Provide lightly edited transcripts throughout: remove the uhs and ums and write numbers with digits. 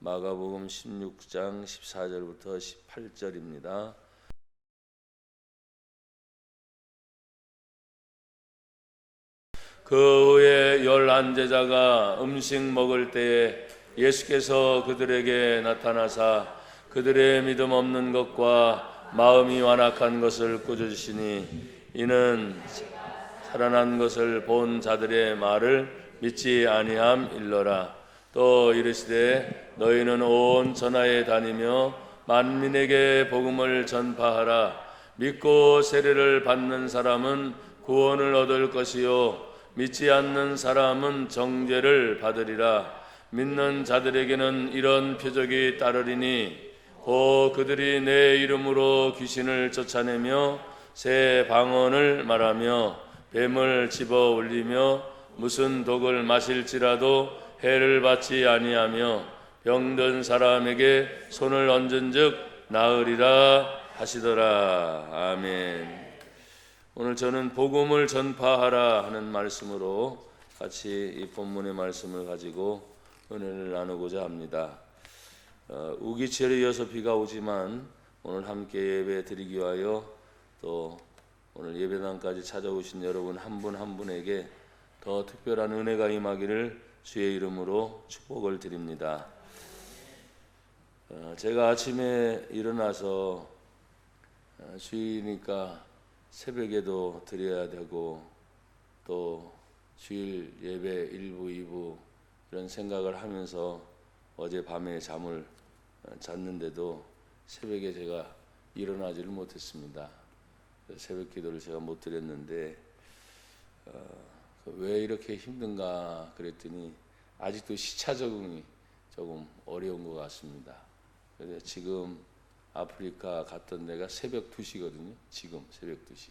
마가복음 16장 14절부터 18절입니다. 그 후에 11제자가 음식 먹을 때에 예수께서 그들에게 나타나사 그들의 믿음 없는 것과 마음이 완악한 것을 꾸짖으시니 이는 살아난 것을 본 자들의 말을 믿지 아니함일러라. 또 이르시되 너희는 온 전하에 다니며 만민에게 복음을 전파하라. 믿고 세례를 받는 사람은 구원을 얻을 것이요 믿지 않는 사람은 정죄를 받으리라. 믿는 자들에게는 이런 표적이 따르리니 곧 그들이 내 이름으로 귀신을 쫓아내며 새 방언을 말하며 뱀을 집어 올리며 무슨 독을 마실지라도 해를 받지 아니하며 병든 사람에게 손을 얹은즉 나으리라 하시더라. 아멘. 오늘 저는 복음을 전파하라 하는 말씀으로 같이 이 본문의 말씀을 가지고 은혜를 나누고자 합니다. 우기철에 이어서 비가 오지만 오늘 함께 예배 드리기 위하여 또 오늘 예배당까지 찾아오신 여러분 한 분 한 분에게 더 특별한 은혜가 임하기를 주의 이름으로 축복을 드립니다. 제가 아침에 일어나서 주일이니까 새벽에도 드려야 되고 또 주일 예배 1부, 2부 이런 생각을 하면서 어젯밤에 잠을 잤는데도 새벽에 제가 일어나지를 못했습니다. 새벽 기도를 제가 못 드렸는데 왜 이렇게 힘든가 그랬더니 아직도 시차 적응이 조금 어려운 것 같습니다. 그래서 지금 아프리카 갔던 데가 새벽 2시거든요. 지금 새벽 2시.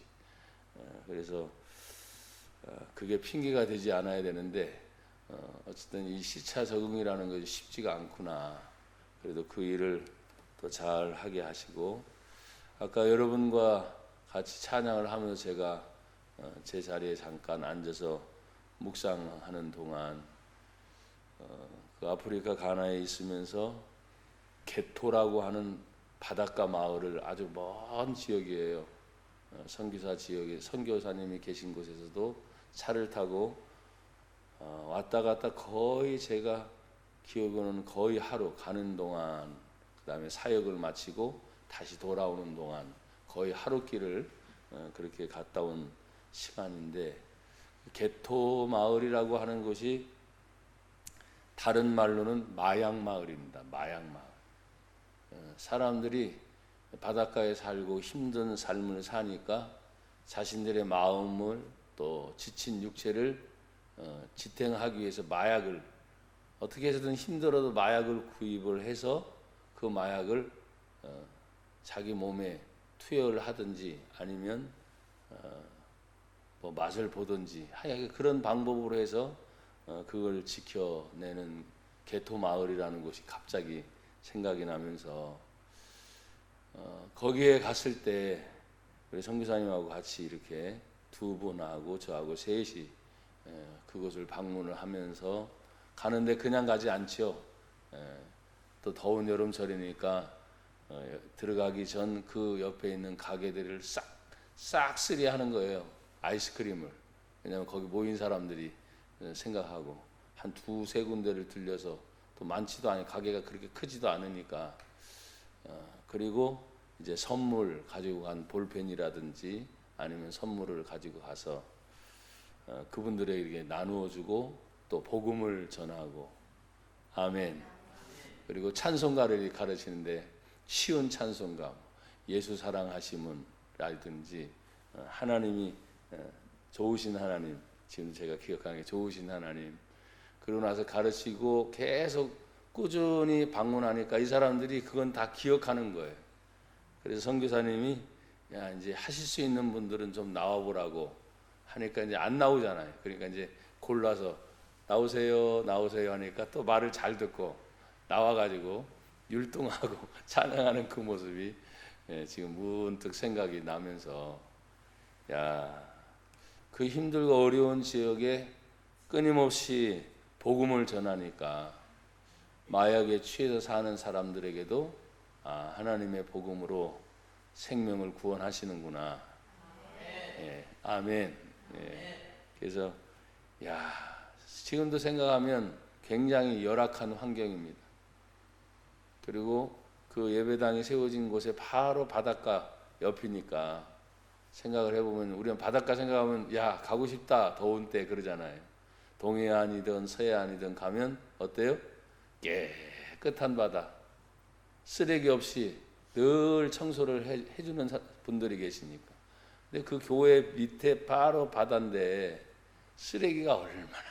그래서 그게 핑계가 되지 않아야 되는데 어쨌든 이 시차 적응이라는 것이 쉽지가 않구나. 그래도 그 일을 또 잘 하게 하시고 아까 여러분과 같이 찬양을 하면서 제가 제 자리에 잠깐 앉아서 묵상하는 동안 그 아프리카 가나에 있으면서 게토라고 하는 바닷가 마을을 아주 먼 지역이에요. 선교사 지역에 선교사님이 계신 곳에서도 차를 타고 왔다 갔다 거의 제가 기억으로는 거의 하루 가는 동안 그 다음에 사역을 마치고 다시 돌아오는 동안 거의 하루 길을 그렇게 갔다 온 시간인데 게토 마을이라고 하는 곳이 다른 말로는 마약 마을입니다. 마약 마을. 사람들이 바닷가에 살고 힘든 삶을 사니까 자신들의 마음을 또 지친 육체를 지탱하기 위해서 마약을 어떻게 해서든 힘들어도 마약을 구입을 해서 그 마약을 자기 몸에 투여를 하든지 아니면 뭐 맛을 보든지 하여간 그런 방법으로 해서 그걸 지켜내는 게토 마을이라는 곳이 갑자기 생각이 나면서 거기에 갔을 때 우리 선교사님하고 같이 이렇게 두 분하고 저하고 셋이 그곳을 방문을 하면서 가는데 그냥 가지 않죠. 또 더운 여름철이니까 들어가기 전 그 옆에 있는 가게들을 싹 쓸이 하는 거예요. 아이스크림을. 왜냐하면 거기 모인 사람들이 생각하고 한 두세 군데를 들려서 또 많지도 않아요. 가게가 그렇게 크지도 않으니까. 그리고 이제 선물 가지고 간 볼펜이라든지 아니면 선물을 가지고 가서 그분들에게 나누어 주고 또 복음을 전하고 아멘. 그리고 찬송가를 가르치는데 쉬운 찬송가 예수 사랑하심은 라든지 하나님이 좋으신 하나님 지금 제가 기억하는 게 좋으신 하나님 그러고 나서 가르치고 계속 꾸준히 방문하니까 이 사람들이 그건 다 기억하는 거예요. 그래서 선교사님이 야 이제 하실 수 있는 분들은 좀 나와보라고 하니까 이제 안 나오잖아요. 그러니까 이제 골라서 나오세요 하니까 또 말을 잘 듣고 나와가지고 율동하고 찬양하는 그 모습이 지금 문득 생각이 나면서 야 그 힘들고 어려운 지역에 끊임없이 복음을 전하니까 마약에 취해서 사는 사람들에게도 하나님의 복음으로 생명을 구원하시는구나. 예, 아멘. 예. 그래서 지금도 생각하면 굉장히 열악한 환경입니다. 그리고 그 예배당이 세워진 곳에 바로 바닷가 옆이니까 생각을 해보면, 우리는 바닷가 생각하면 가고 싶다, 더운 때 그러잖아요. 동해안이든 서해안이든 가면 어때요? 깨끗한 바다, 쓰레기 없이 늘 청소를 해주는 분들이 계시니까. 근데 그 교회 밑에 바로 바다인데 쓰레기가 얼마나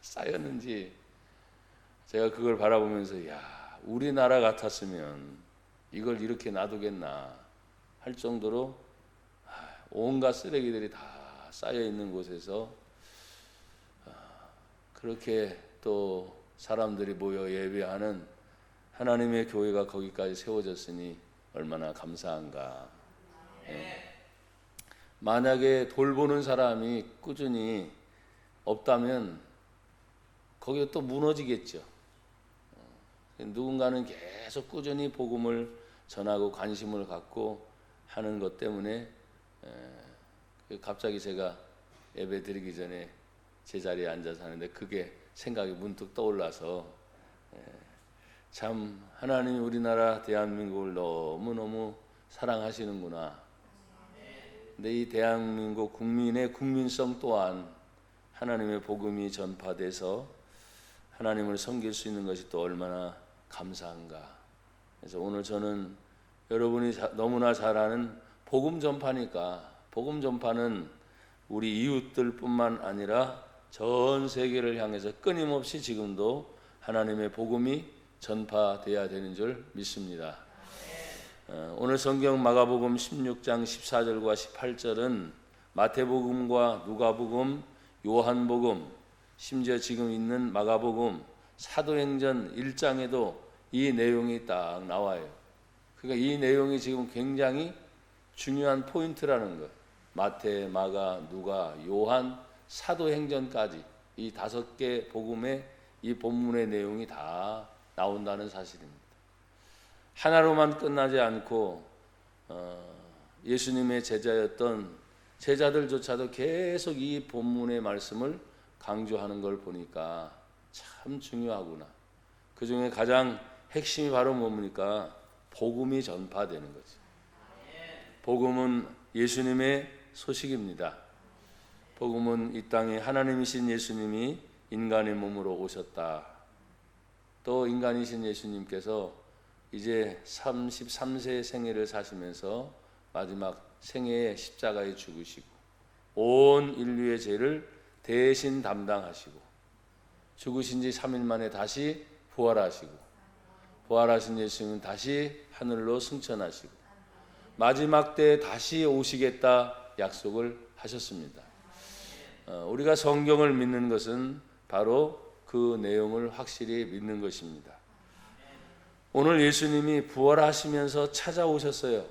쌓였는지 제가 그걸 바라보면서 우리나라 같았으면 이걸 이렇게 놔두겠나 할 정도로 온갖 쓰레기들이 다 쌓여 있는 곳에서 그렇게 또 사람들이 모여 예배하는 하나님의 교회가 거기까지 세워졌으니 얼마나 감사한가. 만약에 돌보는 사람이 꾸준히 없다면 거기가 또 무너지겠죠. 누군가는 계속 꾸준히 복음을 전하고 관심을 갖고 하는 것 때문에 갑자기 제가 예배 드리기 전에 제자리에 앉아서 하는데 그게 생각이 문득 떠올라서 참 하나님이 우리나라 대한민국을 너무너무 사랑하시는구나. 근데 이 대한민국 국민의 국민성 또한 하나님의 복음이 전파돼서 하나님을 섬길 수 있는 것이 또 얼마나 감사한가. 그래서 오늘 저는 여러분이 너무나 잘 아는 복음 전파니까, 복음 전파는 우리 이웃들 뿐만 아니라 전 세계를 향해서 끊임없이 지금도 하나님의 복음이 전파돼야 되는 줄 믿습니다. 오늘 성경 마가복음 16장 14절과 18절은 마태복음과 누가복음, 요한복음, 심지어 지금 있는 마가복음, 사도행전 1장에도 이 내용이 딱 나와요. 그러니까 이 내용이 지금 굉장히 중요한 포인트라는 거예요. 마태, 마가, 누가, 요한, 사도행전까지 이 5개 복음의 이 본문의 내용이 다 나온다는 사실입니다. 하나로만 끝나지 않고 예수님의 제자였던 제자들조차도 계속 이 본문의 말씀을 강조하는 걸 보니까 참 중요하구나. 그 중에 가장 핵심이 바로 뭡니까? 복음이 전파되는 거죠. 복음은 예수님의 소식입니다. 복음은 이 땅에 하나님이신 예수님이 인간의 몸으로 오셨다. 또 인간이신 예수님께서 이제 33세 생애를 사시면서 마지막 생애에 십자가에 죽으시고 온 인류의 죄를 대신 담당하시고 죽으신 지 3일 만에 다시 부활하시고 부활하신 예수님은 다시 하늘로 승천하시고 마지막 때 다시 오시겠다 약속을 하셨습니다. 우리가 성경을 믿는 것은 바로 그 내용을 확실히 믿는 것입니다. 오늘 예수님이 부활하시면서 찾아오셨어요.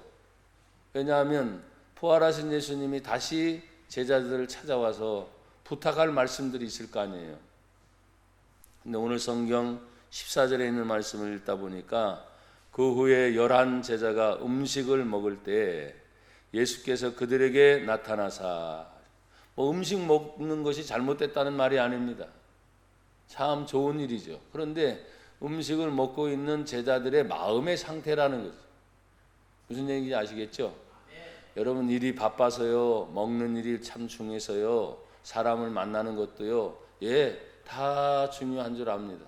왜냐하면 부활하신 예수님이 다시 제자들을 찾아와서 부탁할 말씀들이 있을 거 아니에요. 근데 오늘 성경 14절에 있는 말씀을 읽다 보니까 그 후에 11 제자가 음식을 먹을 때 예수께서 그들에게 나타나사, 음식 먹는 것이 잘못됐다는 말이 아닙니다. 참 좋은 일이죠. 그런데 음식을 먹고 있는 제자들의 마음의 상태라는 거죠. 무슨 얘기인지 아시겠죠? 여러분, 일이 바빠서요, 먹는 일이 참 중요해서요, 사람을 만나는 것도요, 다 중요한 줄 압니다.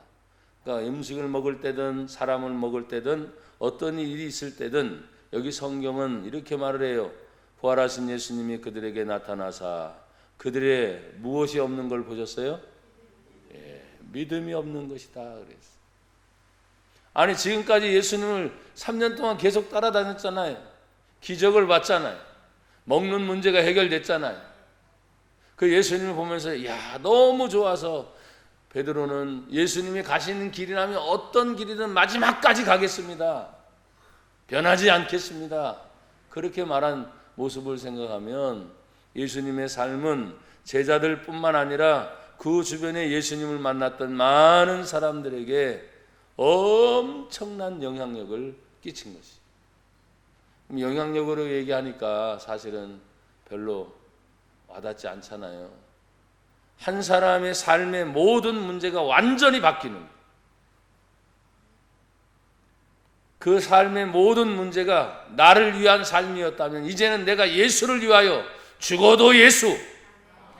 그러니까 음식을 먹을 때든 사람을 먹을 때든 어떤 일이 있을 때든 여기 성경은 이렇게 말을 해요. 부활하신 예수님이 그들에게 나타나사 그들의 무엇이 없는 걸 보셨어요? 믿음이 없는 것이다 그랬어요. 아니, 지금까지 예수님을 3년 동안 계속 따라다녔잖아요. 기적을 봤잖아요. 먹는 문제가 해결됐잖아요. 그 예수님을 보면서 너무 좋아서 베드로는 예수님이 가시는 길이라면 어떤 길이든 마지막까지 가겠습니다. 변하지 않겠습니다. 그렇게 말한 모습을 생각하면 예수님의 삶은 제자들뿐만 아니라 그 주변에 예수님을 만났던 많은 사람들에게 엄청난 영향력을 끼친 것이. 영향력으로 얘기하니까 사실은 별로 와닿지 않잖아요. 한 사람의 삶의 모든 문제가 완전히 바뀌는 거예요. 그 삶의 모든 문제가 나를 위한 삶이었다면 이제는 내가 예수를 위하여 죽어도 예수,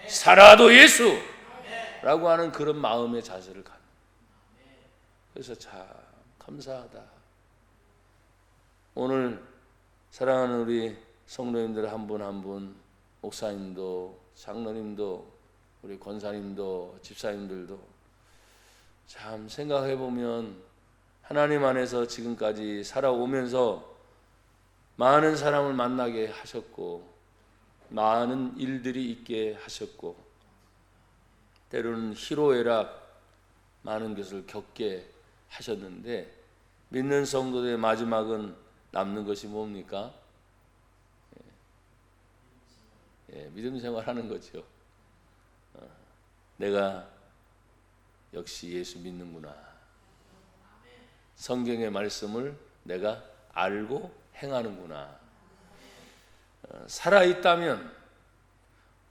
살아도 예수라고 하는 그런 마음의 자세를 갖는. 그래서 참 감사하다. 오늘 사랑하는 우리 성도님들 한 분 한 분, 목사님도 장로님도 우리 권사님도 집사님들도 참 생각해 보면 하나님 안에서 지금까지 살아오면서 많은 사람을 만나게 하셨고 많은 일들이 있게 하셨고 때로는 희로애락 많은 것을 겪게 하셨는데 믿는 성도들의 마지막은 남는 것이 뭡니까? 믿음 생활하는 거죠. 내가 역시 예수 믿는구나. 성경의 말씀을 내가 알고 행하는구나. 살아있다면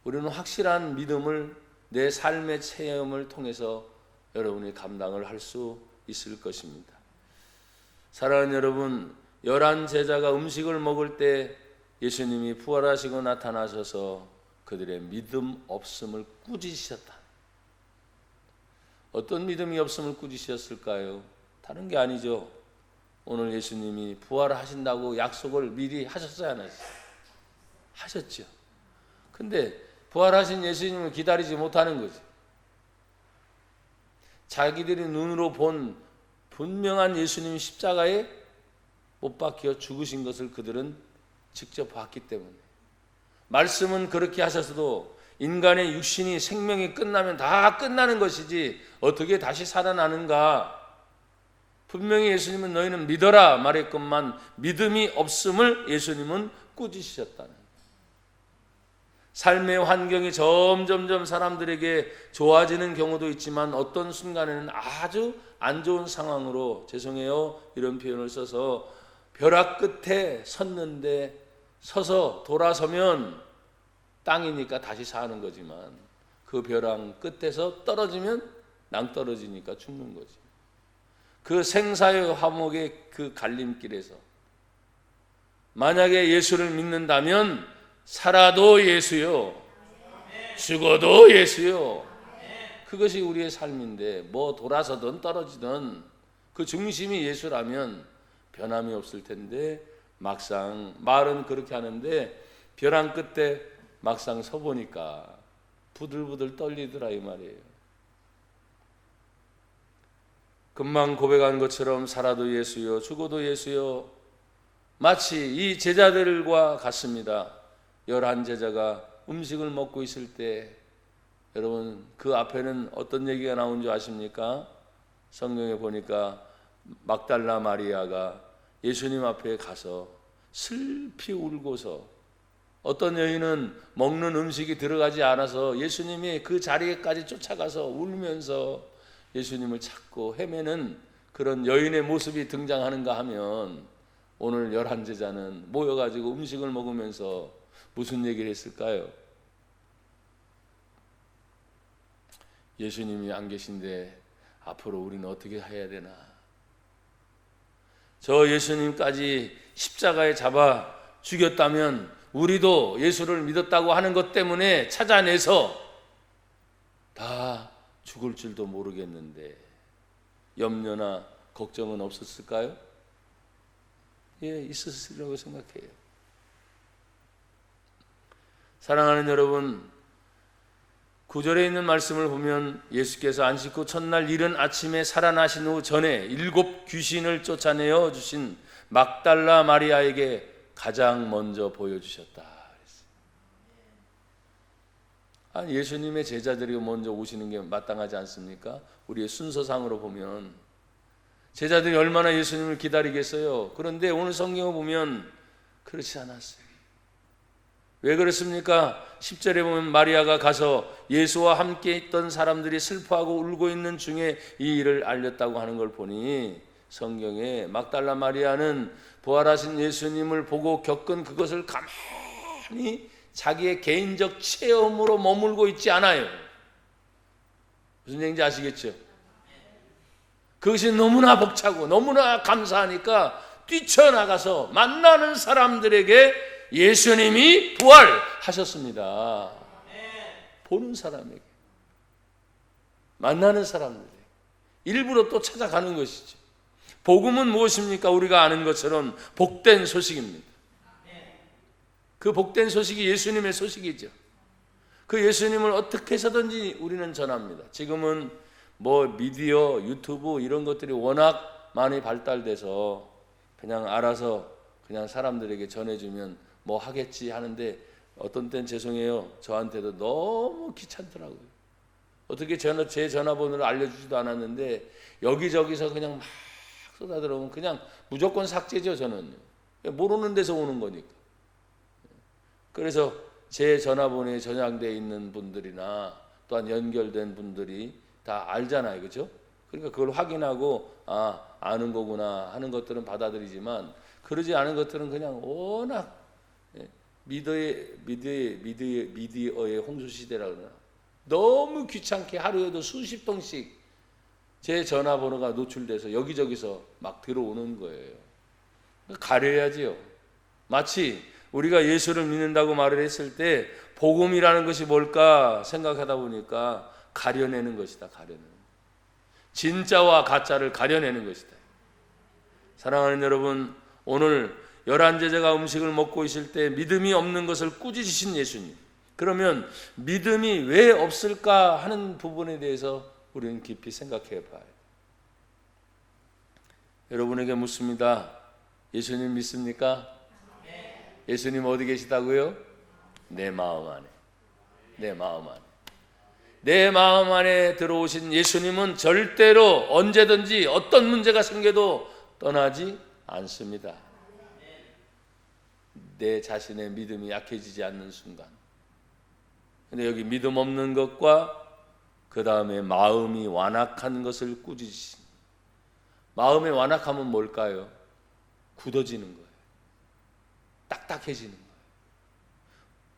우리는 확실한 믿음을 내 삶의 체험을 통해서 여러분이 감당을 할 수 있을 것입니다. 사랑하는 여러분, 11 제자가 음식을 먹을 때 예수님이 부활하시고 나타나셔서 그들의 믿음 없음을 꾸짖으셨다. 어떤 믿음이 없음을 꾸짖으셨을까요? 다른 게 아니죠. 오늘 예수님이 부활하신다고 약속을 미리 하셨어야 하셨어요. 하셨죠. 근데 부활하신 예수님을 기다리지 못하는 거지. 자기들이 눈으로 본 분명한 예수님 십자가에 못 박혀 죽으신 것을 그들은 직접 봤기 때문에. 말씀은 그렇게 하셨어도 인간의 육신이 생명이 끝나면 다 끝나는 것이지 어떻게 다시 살아나는가. 분명히 예수님은 너희는 믿어라 말했건만 믿음이 없음을 예수님은 꾸짖으셨다는. 삶의 환경이 점점점 사람들에게 좋아지는 경우도 있지만 어떤 순간에는 아주 안 좋은 상황으로, 죄송해요 이런 표현을 써서, 벼락 끝에 섰는데 서서 돌아서면 땅이니까 다시 사는 거지만 그 벼락 끝에서 떨어지면 낭떠러지니까 죽는 거지. 그 생사의 화목의 그 갈림길에서 만약에 예수를 믿는다면 살아도 예수요, 죽어도 예수요. 그것이 우리의 삶인데 뭐 돌아서든 떨어지든 그 중심이 예수라면 변함이 없을 텐데 막상 말은 그렇게 하는데 벼랑 끝에 막상 서보니까 부들부들 떨리더라 이 말이에요. 금방 고백한 것처럼 살아도 예수요, 죽어도 예수요. 마치 이 제자들과 같습니다. 11 제자가 음식을 먹고 있을 때 여러분 그 앞에는 어떤 얘기가 나온 줄 아십니까? 성경에 보니까 막달라 마리아가 예수님 앞에 가서 슬피 울고서, 어떤 여인은 먹는 음식이 들어가지 않아서 예수님이 그 자리에까지 쫓아가서 울면서 예수님을 찾고 헤매는 그런 여인의 모습이 등장하는가 하면 오늘 11 제자는 모여가지고 음식을 먹으면서 무슨 얘기를 했을까요? 예수님이 안 계신데 앞으로 우리는 어떻게 해야 되나? 저 예수님까지 십자가에 잡아 죽였다면 우리도 예수를 믿었다고 하는 것 때문에 찾아내서 다 죽을 줄도 모르겠는데 염려나 걱정은 없었을까요? 예, 있었으리라고 생각해요. 사랑하는 여러분, 9절에 있는 말씀을 보면 예수께서 안식 후 첫날 이른 아침에 살아나신 후 전에 7 귀신을 쫓아내어 주신 막달라 마리아에게 가장 먼저 보여주셨다. 아니, 예수님의 제자들이 먼저 오시는 게 마땅하지 않습니까? 우리의 순서상으로 보면 제자들이 얼마나 예수님을 기다리겠어요. 그런데 오늘 성경을 보면 그렇지 않았어요. 왜 그렇습니까? 10절에 보면 마리아가 가서 예수와 함께 있던 사람들이 슬퍼하고 울고 있는 중에 이 일을 알렸다고 하는 걸 보니 성경에 막달라 마리아는 부활하신 예수님을 보고 겪은 그것을 가만히 자기의 개인적 체험으로 머물고 있지 않아요. 무슨 얘기인지 아시겠죠? 그것이 너무나 벅차고 너무나 감사하니까 뛰쳐나가서 만나는 사람들에게 예수님이 부활하셨습니다. 보는 사람에게, 만나는 사람들에게 일부러 또 찾아가는 것이죠. 복음은 무엇입니까? 우리가 아는 것처럼 복된 소식입니다. 그 복된 소식이 예수님의 소식이죠. 그 예수님을 어떻게 해서든지 우리는 전합니다. 지금은 뭐 미디어, 유튜브 이런 것들이 워낙 많이 발달돼서 그냥 알아서 그냥 사람들에게 전해주면 뭐 하겠지 하는데 어떤 땐 죄송해요. 저한테도 너무 귀찮더라고요. 어떻게 제 전화번호를 알려주지도 않았는데 여기저기서 그냥 막 쏟아들어오면 그냥 무조건 삭제죠. 저는 모르는 데서 오는 거니까. 그래서 제 전화번호에 저장되어 있는 분들이나 또한 연결된 분들이 다 알잖아요. 그렇죠? 그러니까 그걸 확인하고 아는 거구나 하는 것들은 받아들이지만 그러지 않은 것들은 그냥 워낙 미디어의 홍수시대라 그러나 너무 귀찮게 하루에도 수십 통씩 제 전화번호가 노출돼서 여기저기서 막 들어오는 거예요. 가려야지요. 마치 우리가 예수를 믿는다고 말을 했을 때 복음이라는 것이 뭘까 생각하다 보니까 가려내는 것이다. 가려내는 진짜와 가짜를 가려내는 것이다. 사랑하는 여러분, 오늘 11제자가 음식을 먹고 있을 때 믿음이 없는 것을 꾸짖으신 예수님, 그러면 믿음이 왜 없을까 하는 부분에 대해서 우리는 깊이 생각해 봐요. 여러분에게 묻습니다. 예수님 믿습니까? 예수님 어디 계시다고요? 내 마음 안에. 내 마음 안에. 내 마음 안에 들어오신 예수님은 절대로 언제든지 어떤 문제가 생겨도 떠나지 않습니다. 내 자신의 믿음이 약해지지 않는 순간. 근데 여기 믿음 없는 것과 그 다음에 마음이 완악한 것을 꾸짖으신. 마음의 완악함은 뭘까요? 굳어지는 거예요. 딱딱해지는 거예요.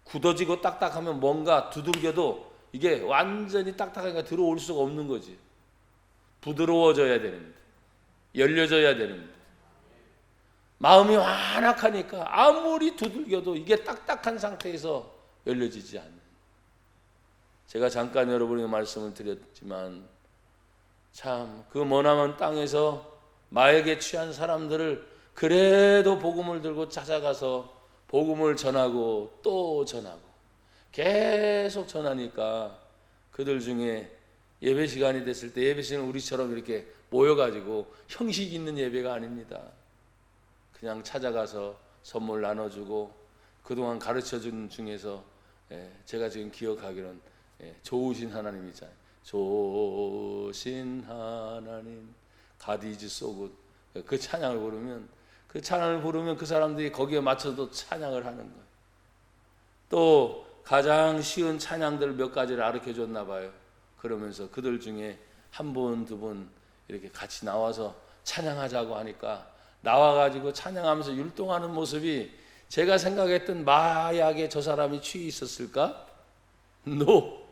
굳어지고 딱딱하면 뭔가 두들겨도 이게 완전히 딱딱하니까 들어올 수가 없는 거지. 부드러워져야 되는데, 열려져야 되는데, 마음이 완악하니까 아무리 두들겨도 이게 딱딱한 상태에서 열려지지 않는. 제가 잠깐 여러분에게 말씀을 드렸지만 참 그 머나먼 땅에서 마약에 취한 사람들을 그래도 복음을 들고 찾아가서 복음을 전하고 또 전하고 계속 전하니까 그들 중에 예배 시간이 됐을 때, 예배 시간은 우리처럼 이렇게 모여가지고 형식 있는 예배가 아닙니다. 그냥 찾아가서 선물 나눠주고 그동안 가르쳐준 중에서 제가 지금 기억하기로는 좋으신 하나님이잖아요. 좋으신 하나님 God is so good. 그 찬양을 부르면 그 사람들이 거기에 맞춰서 찬양을 하는 거예요. 또 가장 쉬운 찬양들 몇 가지를 가르쳐 줬나 봐요. 그러면서 그들 중에 한 분, 두 분 이렇게 같이 나와서 찬양하자고 하니까 나와가지고 찬양하면서 율동하는 모습이 제가 생각했던 마약에 저 사람이 취해 있었을까? No.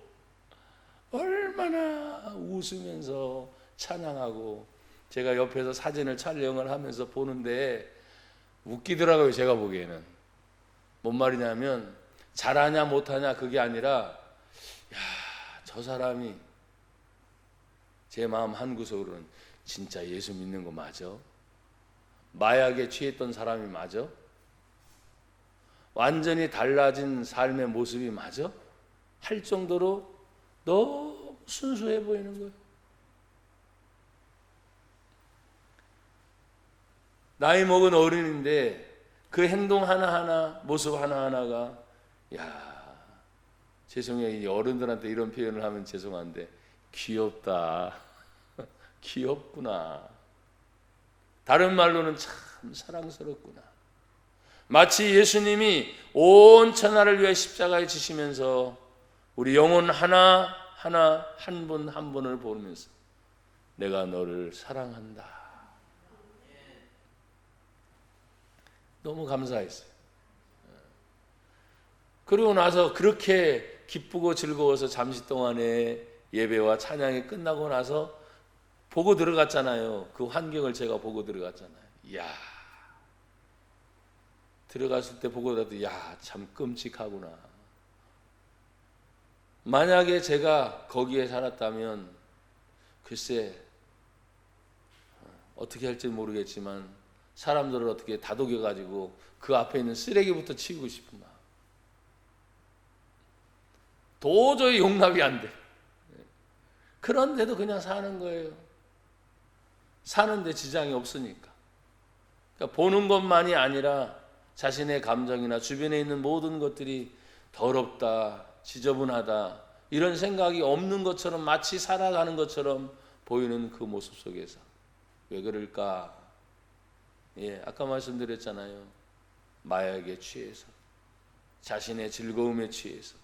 얼마나 웃으면서 찬양하고 제가 옆에서 사진을 촬영을 하면서 보는데 웃기더라고요. 제가 보기에는. 뭔 말이냐면 잘하냐 못하냐 그게 아니라 저 사람이 제 마음 한구석으로는 진짜 예수 믿는 거 맞아? 마약에 취했던 사람이 맞아? 완전히 달라진 삶의 모습이 맞아? 할 정도로 너무 순수해 보이는 거예요. 나이 먹은 어른인데 그 행동 하나하나, 모습 하나하나가 죄송해요. 이 어른들한테 이런 표현을 하면 죄송한데 귀엽다. 귀엽구나. 다른 말로는 참 사랑스럽구나. 마치 예수님이 온 천하를 위해 십자가에 지시면서 우리 영혼 하나 한 분 한 분을 보면서 내가 너를 사랑한다. 너무 감사했어요. 그리고 나서 그렇게 기쁘고 즐거워서 잠시 동안의 예배와 찬양이 끝나고 나서 보고 들어갔잖아요. 그 환경을 제가 보고 들어갔잖아요. 이야, 들어갔을 때 보고 나도 야, 참 끔찍하구나. 만약에 제가 거기에 살았다면 글쎄 어떻게 할지 모르겠지만 사람들을 어떻게 다독여가지고 그 앞에 있는 쓰레기부터 치우고 싶은 마음. 도저히 용납이 안 돼. 그런데도 그냥 사는 거예요. 사는데 지장이 없으니까. 그러니까 보는 것만이 아니라 자신의 감정이나 주변에 있는 모든 것들이 더럽다, 지저분하다 이런 생각이 없는 것처럼 마치 살아가는 것처럼 보이는 그 모습 속에서 왜 그럴까? 예, 아까 말씀드렸잖아요. 마약에 취해서, 자신의 즐거움에 취해서.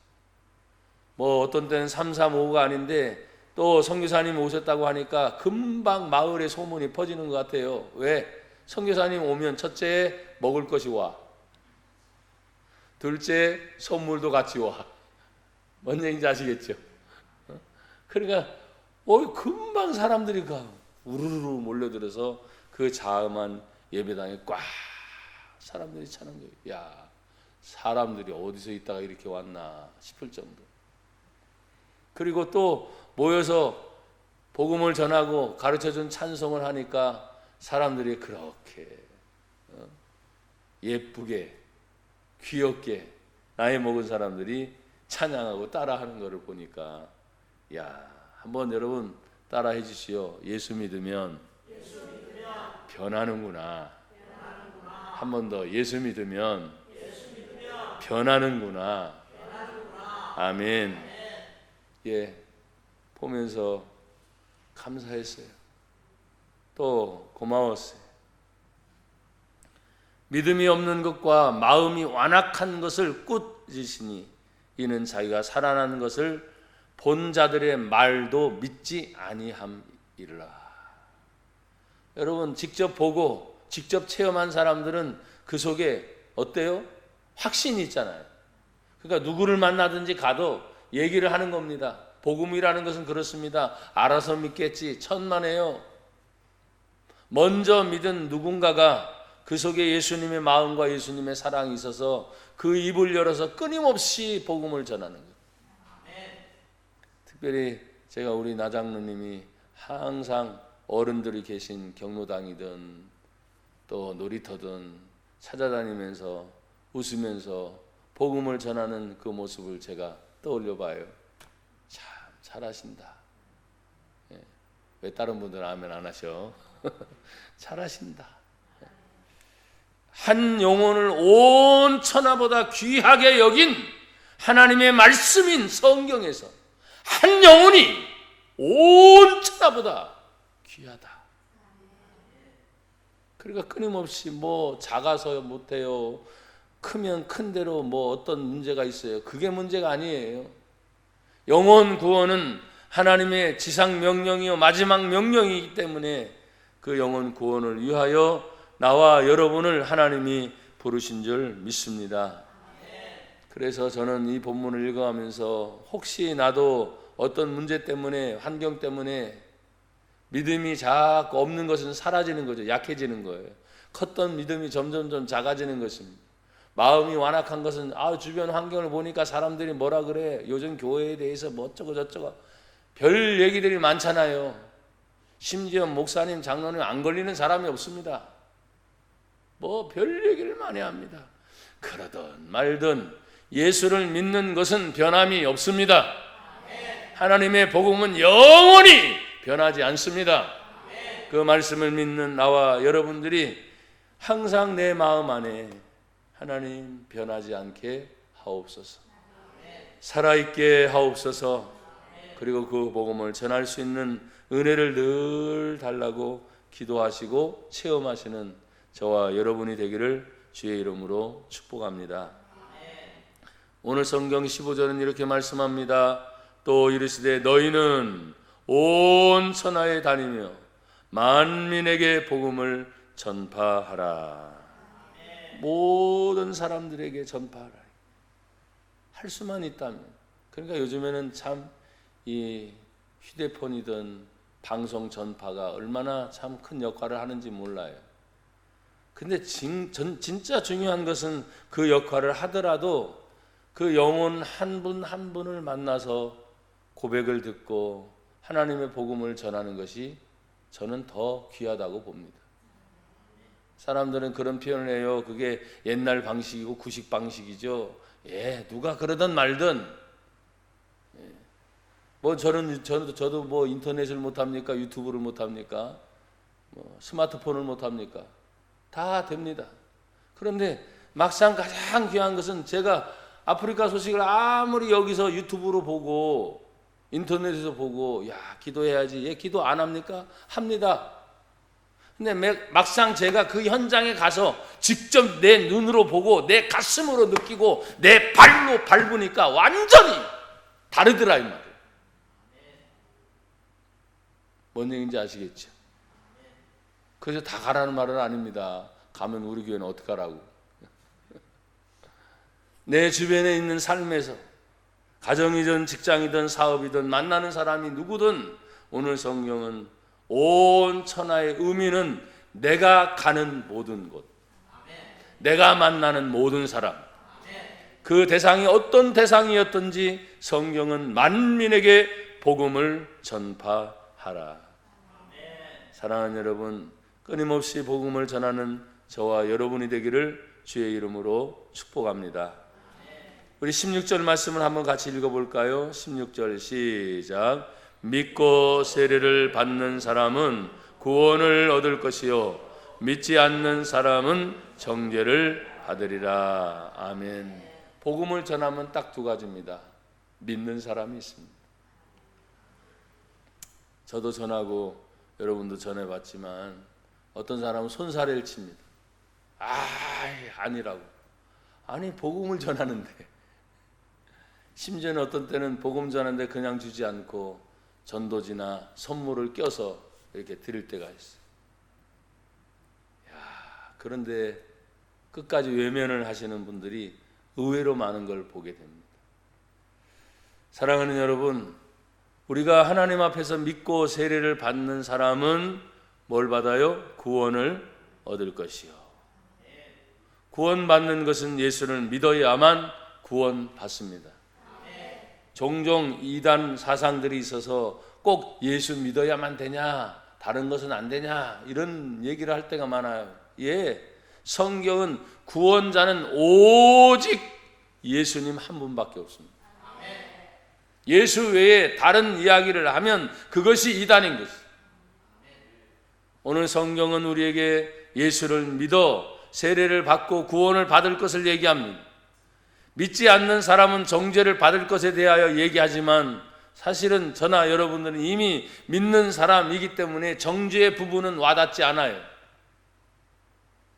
뭐 어떤 때는 335가 아닌데 또 선교사님 오셨다고 하니까 금방 마을에 소문이 퍼지는 것 같아요. 왜? 선교사님 오면 첫째 먹을 것이 와. 둘째 선물도 같이 와. 뭔 얘기인지 아시겠죠? 그러니까 금방 사람들이 우르르 몰려들어서 그 자음한 예배당에 꽉 사람들이 차는 거예요. 야, 사람들이 어디서 있다가 이렇게 왔나 싶을 정도. 그리고 또 모여서 복음을 전하고 가르쳐준 찬송을 하니까 사람들이 그렇게 예쁘게 귀엽게 나이 먹은 사람들이 찬양하고 따라하는 것을 보니까 야, 한번 여러분 따라해 주시오. 예수 믿으면 변하는구나. 한 번 더 예수 믿으면 변하는구나. 아멘. 예, 보면서 감사했어요. 또 고마웠어요. 믿음이 없는 것과 마음이 완악한 것을 꾸짖으시니 이는 자기가 살아나는 것을 본 자들의 말도 믿지 아니함이라. 여러분 직접 보고 직접 체험한 사람들은 그 속에 어때요? 확신이 있잖아요. 그러니까 누구를 만나든지 가도 얘기를 하는 겁니다. 복음이라는 것은 그렇습니다. 알아서 믿겠지. 천만에요. 먼저 믿은 누군가가 그 속에 예수님의 마음과 예수님의 사랑이 있어서 그 입을 열어서 끊임없이 복음을 전하는 거예요. 특별히 제가 우리 나장로님이 항상 어른들이 계신 경로당이든 또 놀이터든 찾아다니면서 웃으면서 복음을 전하는 그 모습을 제가 떠올려 봐요. 참 잘하신다. 예. 왜 다른 분들은 아멘 안 하셔? 잘하신다. 한 영혼을 온 천하보다 귀하게 여긴 하나님의 말씀인 성경에서 한 영혼이 온 천하보다 귀하다. 그러니까 끊임없이 뭐 작아서 못해요. 크면 큰 대로 뭐 어떤 문제가 있어요. 그게 문제가 아니에요. 영혼 구원은 하나님의 지상 명령이요 마지막 명령이기 때문에 그 영혼 구원을 위하여 나와 여러분을 하나님이 부르신 줄 믿습니다. 그래서 저는 이 본문을 읽어가면서 혹시 나도 어떤 문제 때문에 환경 때문에 믿음이 자꾸 없는 것은 사라지는 거죠. 약해지는 거예요. 컸던 믿음이 점점점 작아지는 것입니다. 마음이 완악한 것은 주변 환경을 보니까 사람들이 뭐라 그래. 요즘 교회에 대해서 뭐 어쩌고 저쩌고 별 얘기들이 많잖아요. 심지어 목사님, 장로님 안 걸리는 사람이 없습니다. 뭐 별 얘기를 많이 합니다. 그러든 말든 예수를 믿는 것은 변함이 없습니다. 하나님의 복음은 영원히 변하지 않습니다. 그 말씀을 믿는 나와 여러분들이 항상 내 마음 안에 하나님 변하지 않게 하옵소서. 살아있게 하옵소서. 그리고 그 복음을 전할 수 있는 은혜를 늘 달라고 기도하시고 체험하시는 저와 여러분이 되기를 주의 이름으로 축복합니다. 오늘 성경 15절은 이렇게 말씀합니다. 또 이르시되 너희는 온 천하에 다니며 만민에게 복음을 전파하라. 모든 사람들에게 전파하라. 할 수만 있다면. 그러니까 요즘에는 참 이 휴대폰이든 방송 전파가 얼마나 참 큰 역할을 하는지 몰라요. 근데 진짜 중요한 것은 그 역할을 하더라도 그 영혼 한 분 한 분을 만나서 고백을 듣고 하나님의 복음을 전하는 것이 저는 더 귀하다고 봅니다. 사람들은 그런 표현을 해요. 그게 옛날 방식이고 구식 방식이죠. 누가 그러든 말든. 저도 뭐 인터넷을 못합니까? 유튜브를 못합니까? 스마트폰을 못합니까? 다 됩니다. 그런데 막상 가장 귀한 것은 제가 아프리카 소식을 아무리 여기서 유튜브로 보고 인터넷에서 보고 기도해야지. 기도 안 합니까? 합니다. 근데 막상 제가 그 현장에 가서 직접 내 눈으로 보고 내 가슴으로 느끼고 내 발로 밟으니까 완전히 다르더라 이 말이에요. 뭔 얘기인지 아시겠죠? 그래서 다 가라는 말은 아닙니다. 가면 우리 교회는 어떡하라고. 내 주변에 있는 삶에서 가정이든 직장이든 사업이든 만나는 사람이 누구든 오늘 성경은 온 천하의 의미는 내가 가는 모든 곳, 내가 만나는 모든 사람, 그 대상이 어떤 대상이었든지 성경은 만민에게 복음을 전파하라. 사랑하는 여러분, 끊임없이 복음을 전하는 저와 여러분이 되기를 주의 이름으로 축복합니다. 우리 16절 말씀을 한번 같이 읽어볼까요? 16절 시작. 믿고 세례를 받는 사람은 구원을 얻을 것이요 믿지 않는 사람은 정죄를 받으리라. 아멘. 복음을 전하면 딱 두 가지입니다. 믿는 사람이 있습니다. 저도 전하고 여러분도 전해봤지만 어떤 사람은 손사래를 칩니다. 아니라고. 아니 복음을 전하는데, 심지어는 어떤 때는 복음 전하는데 그냥 주지 않고 전도지나 선물을 껴서 이렇게 드릴 때가 있어요. 그런데 끝까지 외면을 하시는 분들이 의외로 많은 걸 보게 됩니다. 사랑하는 여러분, 우리가 하나님 앞에서 믿고 세례를 받는 사람은 뭘 받아요? 구원을 얻을 것이요. 구원받는 것은 예수를 믿어야만 구원받습니다. 종종 이단 사상들이 있어서 꼭 예수 믿어야만 되냐, 다른 것은 안 되냐, 이런 얘기를 할 때가 많아요. 성경은 구원자는 오직 예수님 한 분밖에 없습니다. 예수 외에 다른 이야기를 하면 그것이 이단인 것이죠. 오늘 성경은 우리에게 예수를 믿어 세례를 받고 구원을 받을 것을 얘기합니다. 믿지 않는 사람은 정죄를 받을 것에 대하여 얘기하지만 사실은 저나 여러분들은 이미 믿는 사람이기 때문에 정죄의 부분은 와닿지 않아요.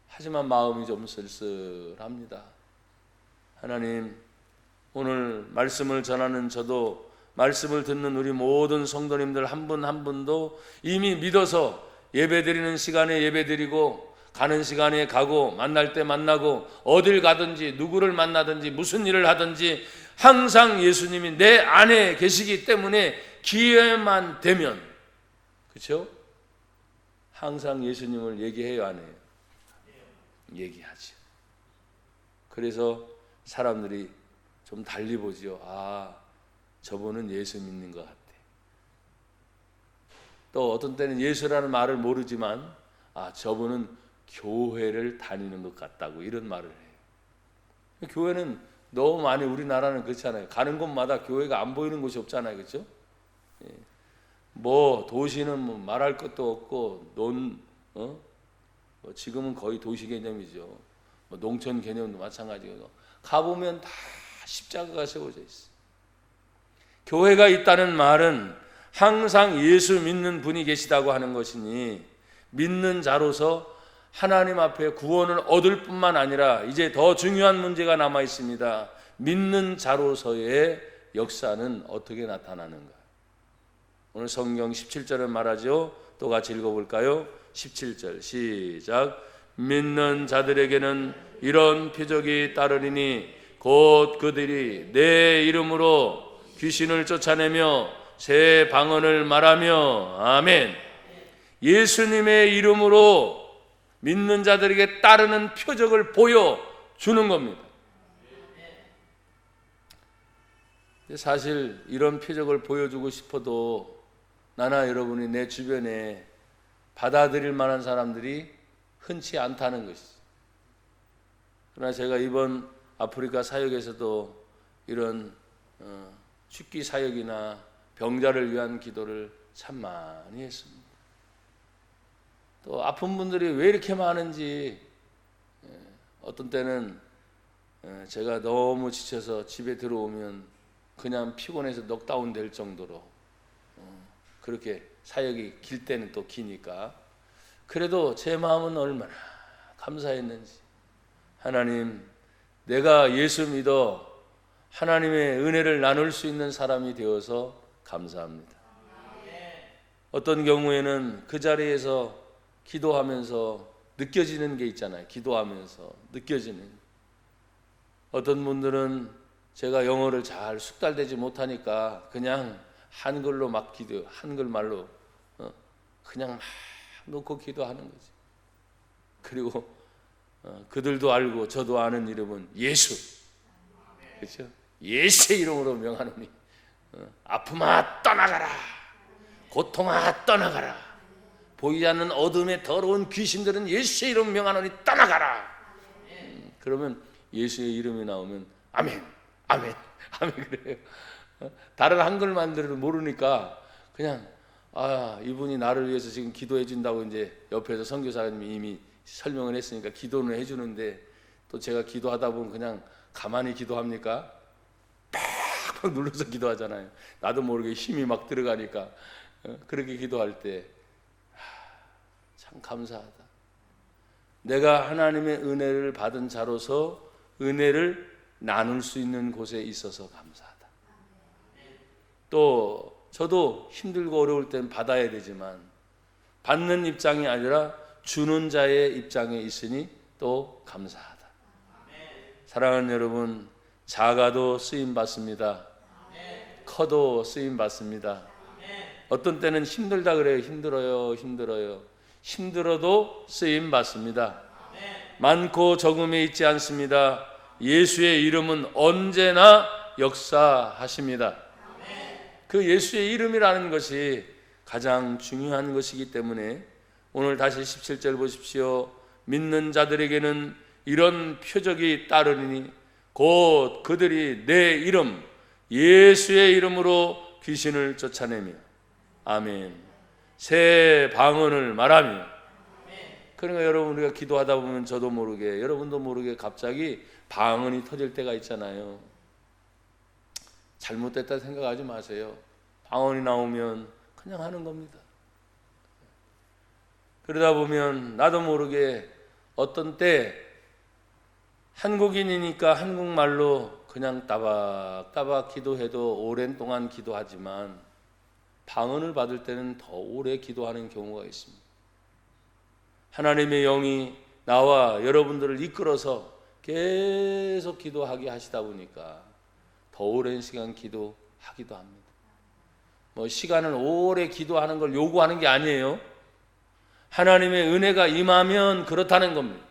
하지만 마음이 좀 쓸쓸합니다. 하나님, 오늘 말씀을 전하는 저도, 말씀을 듣는 우리 모든 성도님들 한 분 한 분도 이미 믿어서 예배드리는 시간에 예배드리고 가는 시간에 가고 만날 때 만나고 어딜 가든지 누구를 만나든지 무슨 일을 하든지 항상 예수님이 내 안에 계시기 때문에 기회만 되면, 그렇죠? 항상 예수님을 얘기해요, 안 해요? 얘기하죠. 그래서 사람들이 좀 달리 보죠. 저분은 예수 믿는 것 같아. 또 어떤 때는 예수라는 말을 모르지만 저분은 교회를 다니는 것 같다고 이런 말을 해요. 교회는 너무 많이, 우리나라는 그렇잖아요. 가는 곳마다 교회가 안 보이는 곳이 없잖아요. 그렇죠? 도시는 말할 것도 없고 지금은 거의 도시 개념이죠. 농촌 개념도 마찬가지고 가보면 다 십자가가 세워져 있어요. 교회가 있다는 말은 항상 예수 믿는 분이 계시다고 하는 것이니 믿는 자로서 하나님 앞에 구원을 얻을 뿐만 아니라 이제 더 중요한 문제가 남아 있습니다. 믿는 자로서의 역사는 어떻게 나타나는가? 오늘 성경 17절은 말하죠. 또 같이 읽어볼까요? 17절 시작. 믿는 자들에게는 이런 표적이 따르리니 곧 그들이 내 이름으로 귀신을 쫓아내며 새 방언을 말하며 아멘. 예수님의 이름으로 믿는 자들에게 따르는 표적을 보여주는 겁니다. 사실 이런 표적을 보여주고 싶어도 나나 여러분이 내 주변에 받아들일 만한 사람들이 흔치 않다는 것이죠. 그러나 제가 이번 아프리카 사역에서도 이런 죽기 사역이나 병자를 위한 기도를 참 많이 했습니다. 또 아픈 분들이 왜 이렇게 많은지 어떤 때는 제가 너무 지쳐서 집에 들어오면 그냥 피곤해서 넉다운 될 정도로 그렇게 사역이 길 때는 또 기니까 그래도 제 마음은 얼마나 감사했는지 하나님 내가 예수 믿어 하나님의 은혜를 나눌 수 있는 사람이 되어서 감사합니다. 어떤 경우에는 그 자리에서 기도하면서 느껴지는 게 있잖아요. 기도하면서 느껴지는 어떤 분들은 제가 영어를 잘 숙달되지 못하니까 그냥 한글로 막 기도, 한글말로 그냥 막 놓고 기도하는 거지. 그리고 그들도 알고 저도 아는 이름은 예수. 그렇죠? 예수의 이름으로 명하노니 아픔아 떠나가라, 고통아 떠나가라, 보이지 않는 어둠의 더러운 귀신들은 예수의 이름 명하노니 떠나가라. 그러면 예수의 이름이 나오면 아멘, 아멘, 아멘 그래요. 다른 한글만들도 모르니까 그냥 이분이 나를 위해서 지금 기도해 준다고 이제 옆에서 선교사님이 이미 설명을 했으니까 기도는 해주는데 또 제가 기도하다 보면 그냥 가만히 기도합니까? 팍팍 눌러서 기도하잖아요. 나도 모르게 힘이 막 들어가니까 그렇게 기도할 때 참 감사하다. 내가 하나님의 은혜를 받은 자로서 은혜를 나눌 수 있는 곳에 있어서 감사하다. 또 저도 힘들고 어려울 땐 받아야 되지만 받는 입장이 아니라 주는 자의 입장에 있으니 또 감사하다. 사랑하는 여러분, 작아도 쓰임 받습니다. 커도 쓰임 받습니다. 어떤 때는 힘들다 그래요. 힘들어요. 힘들어도 쓰임 받습니다. 많고 적음에 있지 않습니다. 예수의 이름은 언제나 역사하십니다. 그 예수의 이름이라는 것이 가장 중요한 것이기 때문에 오늘 다시 17절 보십시오. 믿는 자들에게는 이런 표적이 따르니 곧 그들이 내 이름 예수의 이름으로 귀신을 쫓아내며 아멘 새 방언을 말하며. 그러니까 여러분 우리가 기도하다 보면 저도 모르게 여러분도 모르게 갑자기 방언이 터질 때가 있잖아요. 잘못됐다 생각하지 마세요. 방언이 나오면 그냥 하는 겁니다. 그러다 보면 나도 모르게 어떤 때 한국인이니까 한국말로 그냥 따박따박 기도해도 오랜 동안 기도하지만 방언을 받을 때는 더 오래 기도하는 경우가 있습니다. 하나님의 영이 나와 여러분들을 이끌어서 계속 기도하게 하시다 보니까 더 오랜 시간 기도하기도 합니다. 시간을 오래 기도하는 걸 요구하는 게 아니에요. 하나님의 은혜가 임하면 그렇다는 겁니다.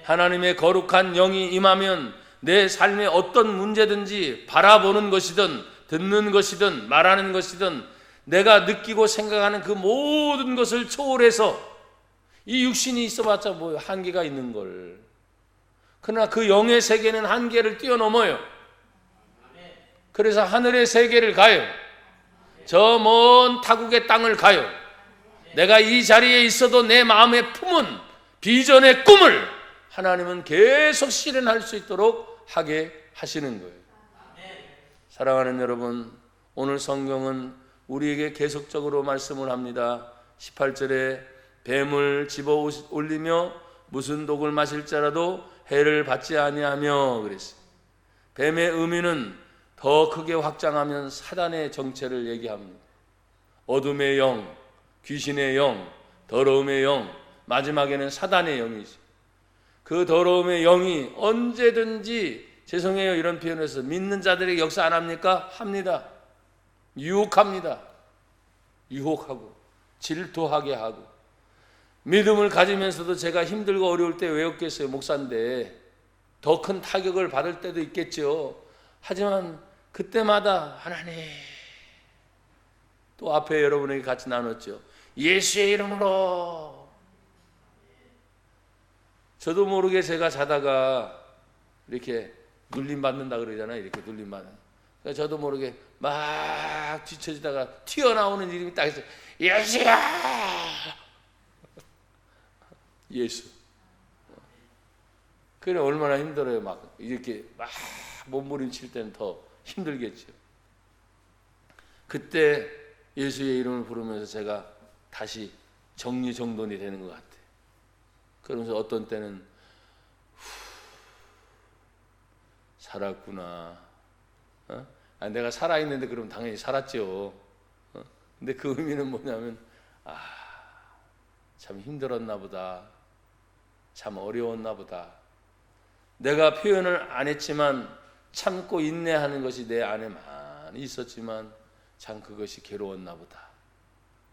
하나님의 거룩한 영이 임하면 내 삶에 어떤 문제든지 바라보는 것이든 듣는 것이든 말하는 것이든 내가 느끼고 생각하는 그 모든 것을 초월해서 이 육신이 있어봤자 뭐 한계가 있는 걸. 그러나 그 영의 세계는 한계를 뛰어넘어요. 그래서 하늘의 세계를 가요. 저 먼 타국의 땅을 가요. 내가 이 자리에 있어도 내 마음에 품은 비전의 꿈을 하나님은 계속 실현할 수 있도록 하게 하시는 거예요. 사랑하는 여러분, 오늘 성경은 우리에게 계속적으로 말씀을 합니다. 18절에 뱀을 집어 올리며 무슨 독을 마실지라도 해를 받지 아니하며 그랬어요. 뱀의 의미는 더 크게 확장하면 사단의 정체를 얘기합니다. 어둠의 영, 귀신의 영, 더러움의 영, 마지막에는 사단의 영이죠. 그 더러움의 영이 언제든지, 죄송해요 이런 표현에서, 믿는 자들에게 역사 안 합니까? 합니다. 유혹합니다. 유혹하고 질투하게 하고. 믿음을 가지면서도 제가 힘들고 어려울 때 왜 없겠어요? 목사인데 더 큰 타격을 받을 때도 있겠죠. 하지만 그때마다 하나님, 또 앞에 여러분에게 같이 나눴죠. 예수의 이름으로. 저도 모르게 제가 자다가 이렇게 눌림받는다 그러잖아요. 이렇게 눌림받는. 그러니까 저도 모르게 막 뒤처지다가 튀어나오는 이름이 딱 있어요. 예수야! 예수. 그래 얼마나 힘들어요. 막 이렇게 막 몸부림칠 때는 더 힘들겠죠. 그때 예수의 이름을 부르면서 제가 다시 정리정돈이 되는 것 같아요. 그러면서 어떤 때는 살았구나. 내가 살아있는데 그럼 당연히 살았죠. 근데 그 의미는 뭐냐면 참 힘들었나 보다. 참 어려웠나 보다. 내가 표현을 안 했지만 참고 인내하는 것이 내 안에 많이 있었지만 참 그것이 괴로웠나 보다.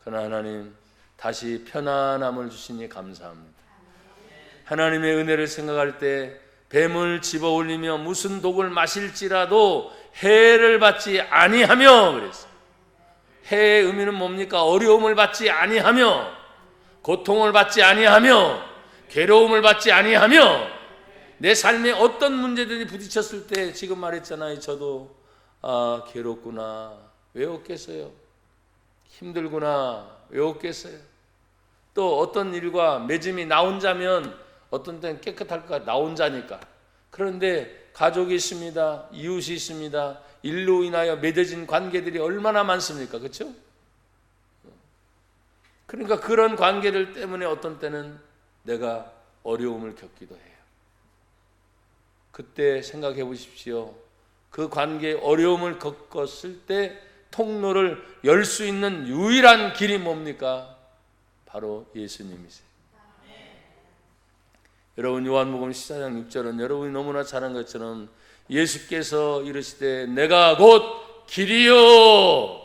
그러나 하나님 다시 편안함을 주시니 감사합니다. 하나님의 은혜를 생각할 때 뱀을 집어 올리며 무슨 독을 마실지라도 해를 받지 아니하며 그랬어요. 해의 의미는 뭡니까? 어려움을 받지 아니하며, 고통을 받지 아니하며, 괴로움을 받지 아니하며, 내 삶에 어떤 문제들이 부딪혔을 때 지금 말했잖아요. 저도 괴롭구나. 왜 없겠어요? 힘들구나. 왜 없겠어요? 또 어떤 일과 맺음이 나 혼자면 어떤 때는 깨끗할까? 나 혼자니까. 그런데 가족이 있습니다. 이웃이 있습니다. 일로 인하여 맺어진 관계들이 얼마나 많습니까? 그렇죠? 그러니까 그런 관계들 때문에 어떤 때는 내가 어려움을 겪기도 해요. 그때 생각해 보십시오. 그 관계에 어려움을 겪었을 때 통로를 열 수 있는 유일한 길이 뭡니까? 바로 예수님이세요. 여러분 요한복음 14장 6절은 여러분이 너무나 잘 아는 것처럼 예수께서 이르시되 내가 곧 길이요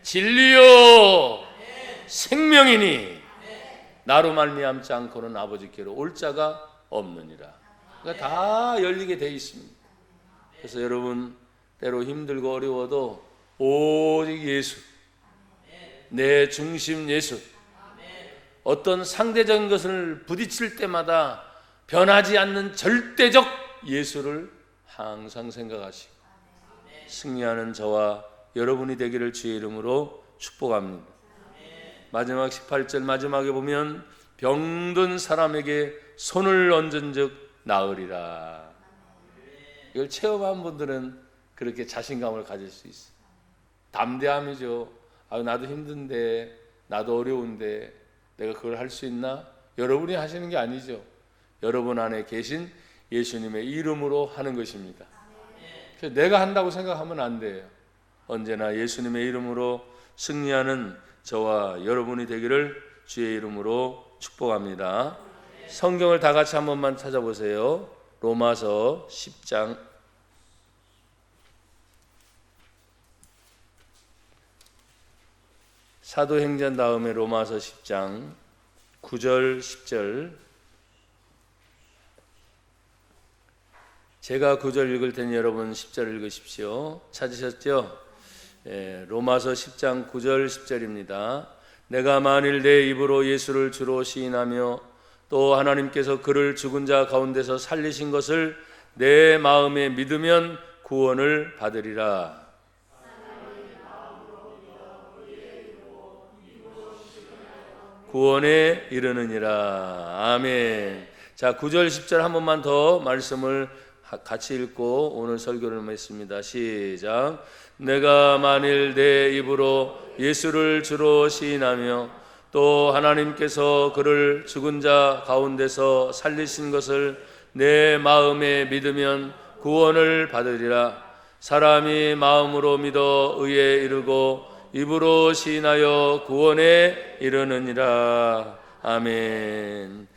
진리요 생명이니 나로 말미암지 않고는 아버지께로 올 자가 없느니라. 그러니까 다 열리게 돼 있습니다. 그래서 여러분 때로 힘들고 어려워도 오직 예수, 내 중심 예수, 어떤 상대적인 것을 부딪힐 때마다 변하지 않는 절대적 예수를 항상 생각하시고 승리하는 저와 여러분이 되기를 주의 이름으로 축복합니다. 마지막 18절 마지막에 보면 병든 사람에게 손을 얹은 즉 나으리라. 이걸 체험한 분들은 그렇게 자신감을 가질 수 있어요. 담대함이죠. 나도 힘든데, 나도 어려운데 내가 그걸 할 수 있나? 여러분이 하시는 게 아니죠. 여러분 안에 계신 예수님의 이름으로 하는 것입니다. 그래서 내가 한다고 생각하면 안 돼요. 언제나 예수님의 이름으로 승리하는 저와 여러분이 되기를 주의 이름으로 축복합니다. 성경을 다 같이 한 번만 찾아보세요. 로마서 10장 사도행전 다음에 로마서 10장 9절 10절 제가 9절 읽을 테니 여러분 10절 읽으십시오. 찾으셨죠? 로마서 10장 9절 10절입니다. 내가 만일 내 입으로 예수를 주로 시인하며 또 하나님께서 그를 죽은 자 가운데서 살리신 것을 내 마음에 믿으면 구원을 받으리라. 구원에 이르느니라. 아멘. 자, 9절 10절 한 번만 더 말씀을 같이 읽고 오늘 설교를 맺습니다. 시작. 내가 만일 내 입으로 예수를 주로 시인하며 또 하나님께서 그를 죽은 자 가운데서 살리신 것을 내 마음에 믿으면 구원을 받으리라. 사람이 마음으로 믿어 의에 이르고 입으로 시인하여 구원에 이르느니라. 아멘.